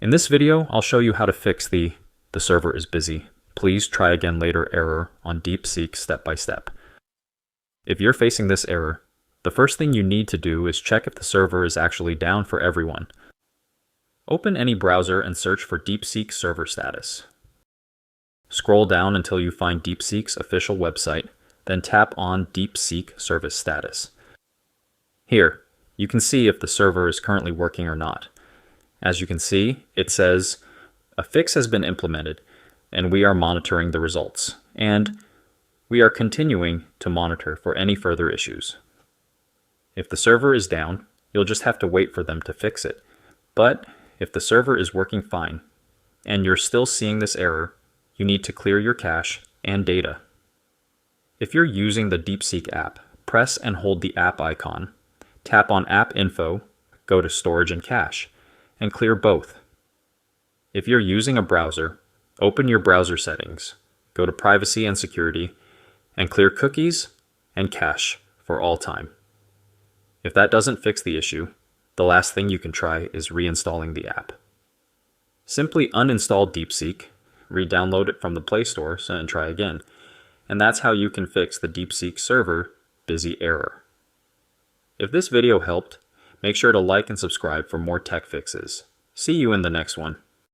In this video, I'll show you how to fix the server is busy. Please try again later error on DeepSeek step by step. If you're facing this error, the first thing you need to do is check if the server is actually down for everyone. Open any browser and search for DeepSeek server status. Scroll down until you find DeepSeek's official website, then tap on DeepSeek service status. Here, you can see if the server is currently working or not. As you can see, it says, a fix has been implemented, and we are monitoring the results, and we are continuing to monitor for any further issues. If the server is down, you'll just have to wait for them to fix it. But if the server is working fine, and you're still seeing this error, you need to clear your cache and data. If you're using the DeepSeek app, press and hold the app icon, tap on App Info, go to Storage and Cache, and clear both. If you're using a browser, open your browser settings, go to Privacy and Security, and clear cookies and cache for all time. If that doesn't fix the issue, the last thing you can try is reinstalling the app. Simply uninstall DeepSeek, re-download it from the Play Store, and try again. And that's how you can fix the DeepSeek server busy error. If this video helped, make sure to like and subscribe for more tech fixes. See you in the next one.